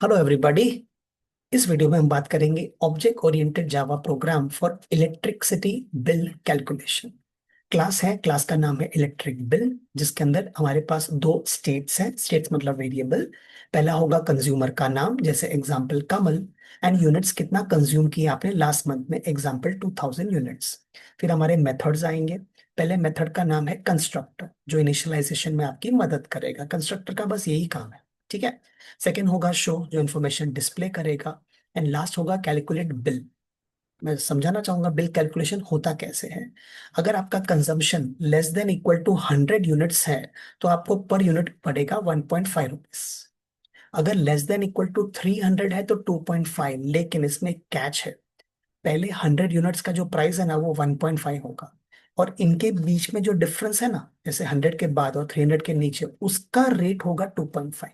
Hello everybody. इस video में हम बात करेंगे object oriented Java program for electricity bill calculation. Class का नाम है इलेक्ट्रिक बिल, जिसके अंदर हमारे पास दो स्टेट्स हैं। स्टेट्स मतलब वेरिएबल। पहला होगा कंज्यूमर का नाम, जैसे एग्जांपल कमल, एंड यूनिट्स कितना कंज्यूम किया आपने लास्ट मंथ में, एग्जांपल 2000 यूनिट्स। फिर हमारे मेथड्स आएंगे। पहले मेथड का नाम है कंस्ट्रक्टर, जो इनिशियलाइजेशन में आपकी मदद करेगा। कंस्ट्रक्टर का बस यही काम है, ठीक है। सेकेंड होगा शो, जो इन्फॉर्मेशन डिस्प्ले करेगा। एंड लास्ट होगा कैलकुलेट बिल। मैं समझाना चाहूंगा बिल कैलकुलेशन होता कैसे है। अगर आपका consumption less than equal to 100 units है, तो आपको पर यूनिट पड़ेगा 1.5 रुपीज। अगर लेस देन इक्वल टू 300 है तो 2.5, लेकिन इसमें कैच है। पहले 100 यूनिट्स का जो प्राइस है ना, वो 1.5 होगा। और इनके बीच में जो डिफरेंस है ना, जैसे 100 के बाद और 300 के नीचे, उसका रेट होगा 2.5।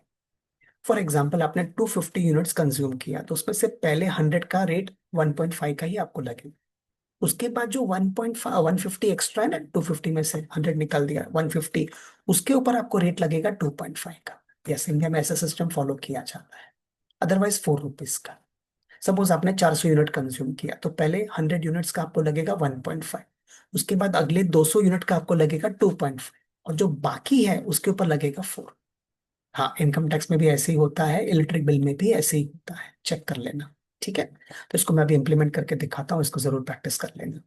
फॉर एग्जाम्पल आपने 250 यूनिट्स कंज्यूम किया, तो उसमें से पहले 100 का रेट 1.5 का ही आपको लगेगा। उसके बाद जो 1.5 150 एक्स्ट्रा है ना, 250 में से 100 निकाल दिया, 150, उसके ऊपर आपको रेट लगेगा 2.5 का। यस, इंडिया में ऐसा सिस्टम फॉलो किया जाता है। अदरवाइज 4 रुपीज का। सपोज आपने 400 यूनिट कंज्यूम किया, तो पहले 100 यूनिट्स का आपको लगेगा 1.5। उसके बाद अगले 200 यूनिट का आपको लगेगा 2.5, और जो बाकी है उसके ऊपर लगेगा 4। हाँ, इनकम टैक्स में भी ऐसे ही होता है, इलेक्ट्रिक बिल में भी ऐसे ही होता है, चेक कर लेना। ठीक है, तो इसको मैं अभी इंप्लीमेंट करके दिखाता हूँ, इसको जरूर प्रैक्टिस कर लेना।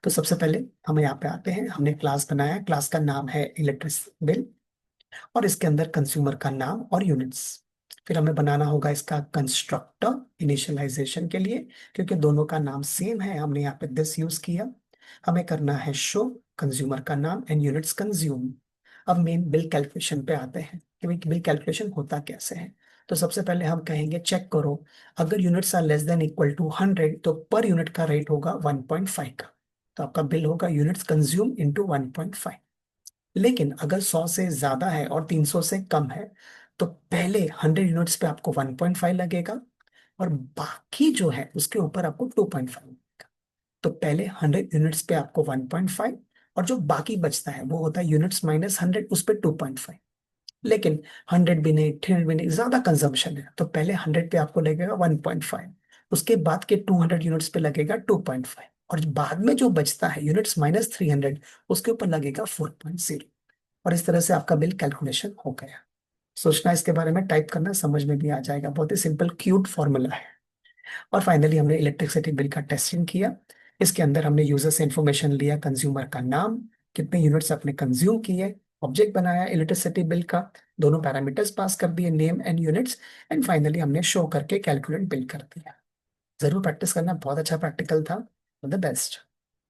तो सबसे पहले हम यहाँ पे आते हैं। हमने क्लास बनाया, क्लास का नाम है इलेक्ट्रिक बिल, और इसके अंदर कंज्यूमर का नाम और यूनिट्स। फिर हमें बनाना होगा इसका कंस्ट्रक्टर इनिशियलाइजेशन के लिए, क्योंकि दोनों का नाम सेम है, हमने यहाँ पे दिस यूज किया। हमें करना है शो कंज्यूमर का नाम एंड यूनिट्स कंज्यूम। अब मेन बिल कैलकुलेशन पे आते हैं कि भाई बिल कैलकुलेशन होता कैसे है। तो सबसे पहले हम कहेंगे चेक करो, अगर units are less than equal to 100, तो पर यूनिट का रेट होगा 1.5 का। तो आपका बिल होगा यूनिट्स कंज्यूम इंटू 1.5। लेकिन अगर 100 से ज्यादा है और 300 से कम है, तो पहले 100 यूनिट्स पे आपको 1.5 लगेगा, और बाकी जो है उसके ऊपर आपको 2.5 लगेगा। तो पहले 100 यूनिट्स पे आपको 1.5, और जो बाकी बचता है वो होता है यूनिट्स माइनस 100, उस पे 2.5। लेकिन 100 भी नहीं, 300 भी नहीं, ज्यादा कंजम्पशन है, तो पहले 100 पे आपको लगेगा 1.5। उसके बाद के 200 यूनिट्स पे लगेगा 2.5, और बाद में जो बचता है यूनिट्स माइनस 300, उसके ऊपर लगेगा 4.0। और इस तरह से आपका बिल कैलकुलेशन हो गया। सोचना इसके बारे में, टाइप करना, समझ में भी आ जाएगा। बहुत ही सिंपल क्यूट फॉर्मूला है। और फाइनली हमने इलेक्ट्रिसिटी बिल का टेस्टिंग किया। इसके अंदर हमने यूजर से इंफॉर्मेशन लिया, कंज्यूमर का नाम, कितने यूनिट्स आपने कंज्यूम किए, ऑब्जेक्ट बनाया इलेक्ट्रिसिटी बिल का, दोनों पैरामीटर्स पास कर दिए, name and units, and finally हमने शो करके कैलकुलेट बिल कर दिया। जरूर प्रैक्टिस करना, बहुत अच्छा प्रैक्टिकल था। The best.